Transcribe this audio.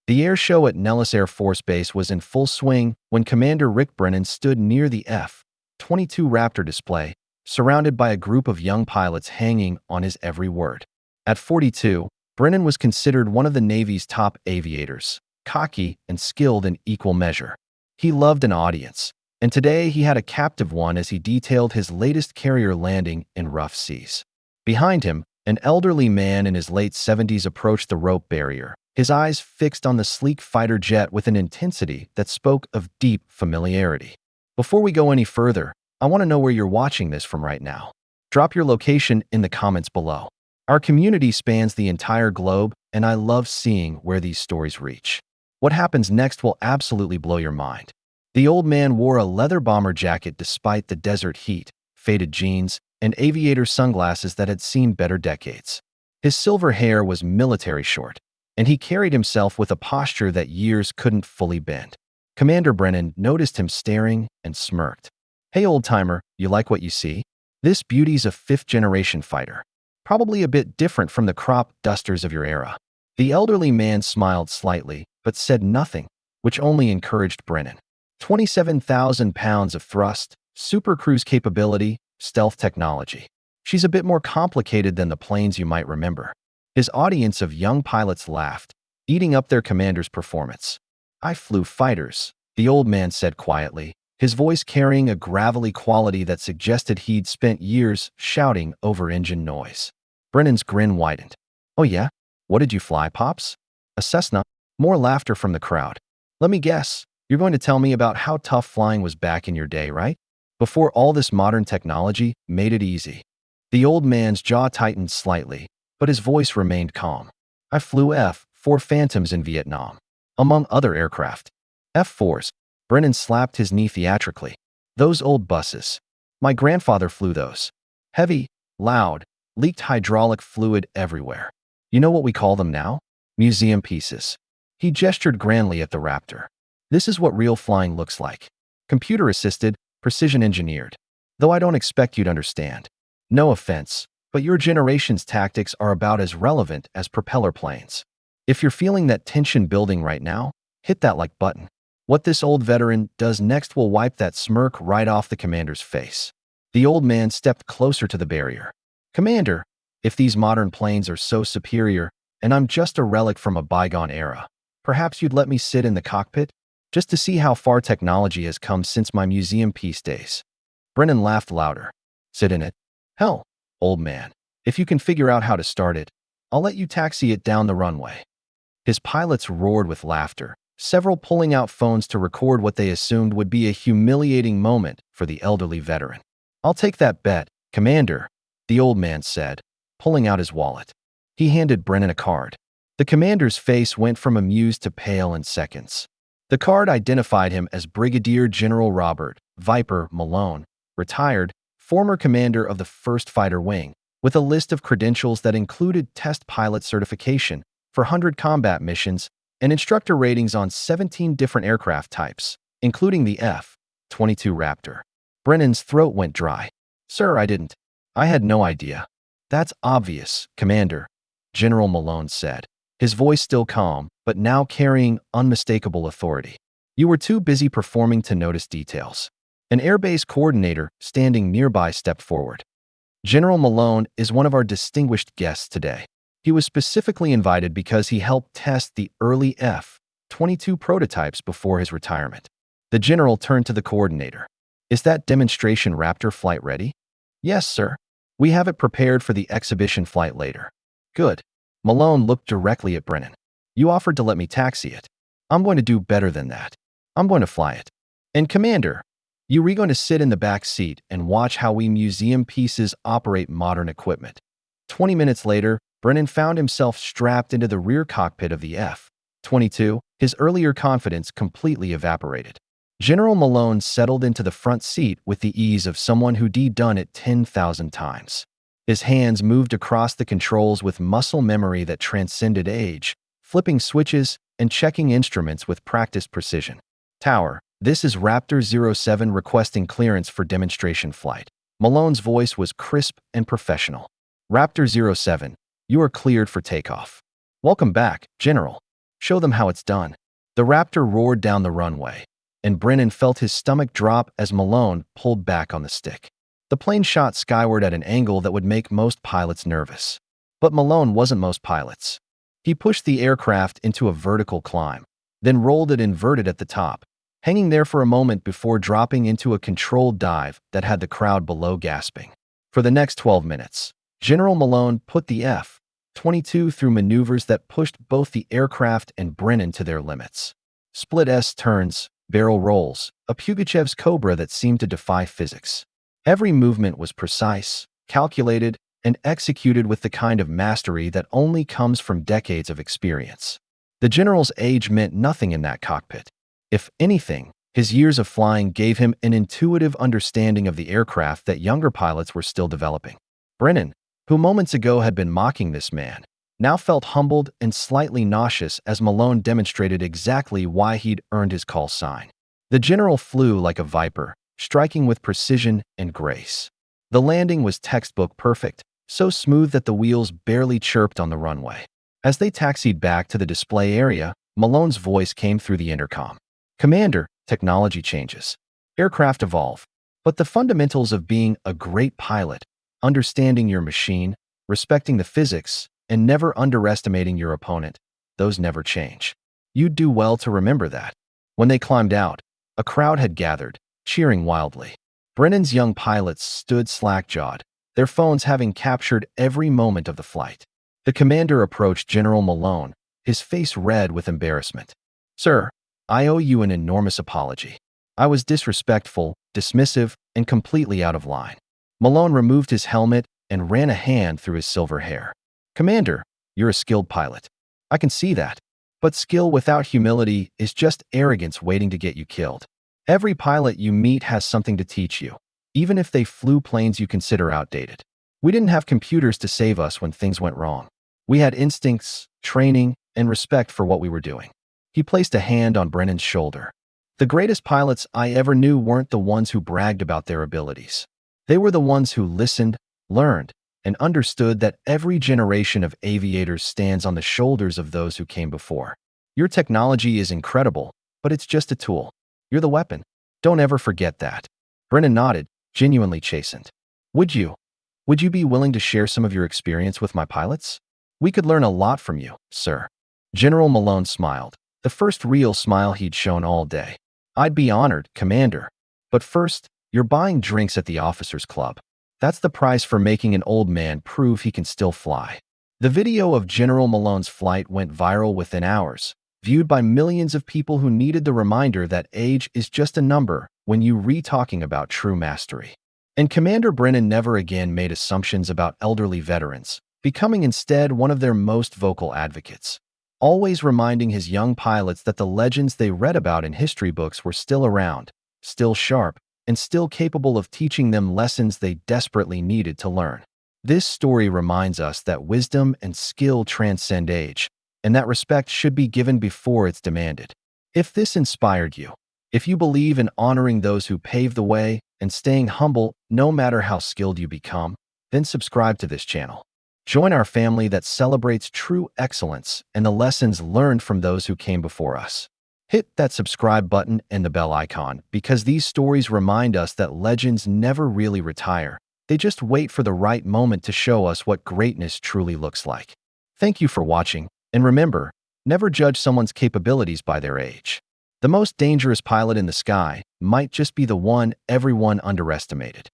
The air show at Nellis Air Force Base was in full swing when Commander Rick Brennan stood near the F-22 Raptor display, surrounded by a group of young pilots hanging on his every word. At 42, Brennan was considered one of the Navy's top aviators, cocky and skilled in equal measure. He loved an audience, and today he had a captive one as he detailed his latest carrier landing in rough seas. Behind him, an elderly man in his late 70s approached the rope barrier, his eyes fixed on the sleek fighter jet with an intensity that spoke of deep familiarity. Before we go any further, I want to know where you're watching this from right now. Drop your location in the comments below. Our community spans the entire globe, and I love seeing where these stories reach. What happens next will absolutely blow your mind. The old man wore a leather bomber jacket despite the desert heat, faded jeans, and aviator sunglasses that had seen better decades. His silver hair was military short, and he carried himself with a posture that years couldn't fully bend. Commander Brennan noticed him staring and smirked. "Hey, old-timer, you like what you see? This beauty's a fifth-generation fighter. Probably a bit different from the crop dusters of your era." The elderly man smiled slightly, but said nothing, which only encouraged Brennan. 27,000 pounds of thrust, super cruise capability, stealth technology. She's a bit more complicated than the planes you might remember. His audience of young pilots laughed, eating up their commander's performance. "I flew fighters," the old man said quietly, his voice carrying a gravelly quality that suggested he'd spent years shouting over engine noise. Brennan's grin widened. "Oh yeah? What did you fly, Pops?" "A Cessna." More laughter from the crowd. "Let me guess, you're going to tell me about how tough flying was back in your day, right? Before all this modern technology made it easy." The old man's jaw tightened slightly, but his voice remained calm. "I flew F-4 Phantoms in Vietnam, among other aircraft." F-4s. Brennan slapped his knee theatrically. "Those old buses. My grandfather flew those. Heavy, loud, leaked hydraulic fluid everywhere. You know what we call them now? Museum pieces." He gestured grandly at the Raptor. "This is what real flying looks like. Computer-assisted, precision-engineered. Though I don't expect you to understand. No offense, but your generation's tactics are about as relevant as propeller planes. If you're feeling that tension building right now, hit that like button. What this old veteran does next will wipe that smirk right off the commander's face." The old man stepped closer to the barrier. "Commander, if these modern planes are so superior, and I'm just a relic from a bygone era, perhaps you'd let me sit in the cockpit, just to see how far technology has come since my museum piece days." Brennan laughed louder. "Sit in it? Hell, old man, if you can figure out how to start it, I'll let you taxi it down the runway." His pilots roared with laughter, several pulling out phones to record what they assumed would be a humiliating moment for the elderly veteran. "I'll take that bet, Commander," the old man said, pulling out his wallet. He handed Brennan a card. The commander's face went from amused to pale in seconds. The card identified him as Brigadier General Robert Viper Malone, retired, former commander of the 1st Fighter Wing, with a list of credentials that included test pilot certification for 100 combat missions and instructor ratings on 17 different aircraft types, including the F-22 Raptor. Brennan's throat went dry. "Sir, I didn't. I had no idea." "That's obvious, Commander," General Malone said, his voice still calm, but now carrying unmistakable authority. "You were too busy performing to notice details." An airbase coordinator standing nearby stepped forward. "General Malone is one of our distinguished guests today. He was specifically invited because he helped test the early F-22 prototypes before his retirement." The general turned to the coordinator. "Is that demonstration Raptor flight ready?" "Yes, sir. We have it prepared for the exhibition flight later." "Good." Malone looked directly at Brennan. "You offered to let me taxi it. I'm going to do better than that. I'm going to fly it. And Commander, you're going to sit in the back seat and watch how we museum pieces operate modern equipment." 20 minutes later, Brennan found himself strapped into the rear cockpit of the F-22, his earlier confidence completely evaporated. General Malone settled into the front seat with the ease of someone who'd done it 10,000 times. His hands moved across the controls with muscle memory that transcended age, flipping switches and checking instruments with practiced precision. "Tower, this is Raptor 07 requesting clearance for demonstration flight." Malone's voice was crisp and professional. "Raptor 07, you are cleared for takeoff." "Welcome back, General." Show them how it's done." The Raptor roared down the runway, and Brennan felt his stomach drop as Malone pulled back on the stick. The plane shot skyward at an angle that would make most pilots nervous. But Malone wasn't most pilots. He pushed the aircraft into a vertical climb, then rolled it inverted at the top, hanging there for a moment before dropping into a controlled dive that had the crowd below gasping. For the next 12 minutes, General Malone put the F-22 through maneuvers that pushed both the aircraft and Brennan to their limits. Split S-turns, barrel rolls, a Pugachev's Cobra that seemed to defy physics. Every movement was precise, calculated, and executed with the kind of mastery that only comes from decades of experience. The general's age meant nothing in that cockpit. If anything, his years of flying gave him an intuitive understanding of the aircraft that younger pilots were still developing. Brennan, who moments ago had been mocking this man, now felt humbled and slightly nauseous as Malone demonstrated exactly why he'd earned his call sign. The general flew like a viper, striking with precision and grace. The landing was textbook perfect, so smooth that the wheels barely chirped on the runway. As they taxied back to the display area, Malone's voice came through the intercom. "Commander, technology changes. Aircraft evolve. But the fundamentals of being a great pilot, understanding your machine, respecting the physics, and never underestimating your opponent, those never change. You'd do well to remember that." When they climbed out, a crowd had gathered, cheering wildly. Brennan's young pilots stood slack-jawed, their phones having captured every moment of the flight. The commander approached General Malone, his face red with embarrassment. "Sir, I owe you an enormous apology. I was disrespectful, dismissive, and completely out of line." Malone removed his helmet and ran a hand through his silver hair. "Commander, you're a skilled pilot. I can see that. But skill without humility is just arrogance waiting to get you killed. Every pilot you meet has something to teach you, even if they flew planes you consider outdated. We didn't have computers to save us when things went wrong. We had instincts, training, and respect for what we were doing." He placed a hand on Brennan's shoulder. "The greatest pilots I ever knew weren't the ones who bragged about their abilities. They were the ones who listened, learned, and understood that every generation of aviators stands on the shoulders of those who came before. Your technology is incredible, but it's just a tool. You're the weapon. Don't ever forget that." Brennan nodded, genuinely chastened. Would you be willing to share some of your experience with my pilots? We could learn a lot from you, sir." General Malone smiled, the first real smile he'd shown all day. "I'd be honored, Commander. But first, you're buying drinks at the officers' club. That's the price for making an old man prove he can still fly." The video of General Malone's flight went viral within hours, viewed by millions of people who needed the reminder that age is just a number when you re-talking about true mastery. And Commander Brennan never again made assumptions about elderly veterans, becoming instead one of their most vocal advocates, always reminding his young pilots that the legends they read about in history books were still around, still sharp, and still capable of teaching them lessons they desperately needed to learn. This story reminds us that wisdom and skill transcend age, and that respect should be given before it's demanded. If this inspired you, if you believe in honoring those who paved the way and staying humble no matter how skilled you become, then subscribe to this channel. Join our family that celebrates true excellence and the lessons learned from those who came before us. Hit that subscribe button and the bell icon because these stories remind us that legends never really retire. They just wait for the right moment to show us what greatness truly looks like. Thank you for watching. And remember, never judge someone's capabilities by their age. The most dangerous pilot in the sky might just be the one everyone underestimated.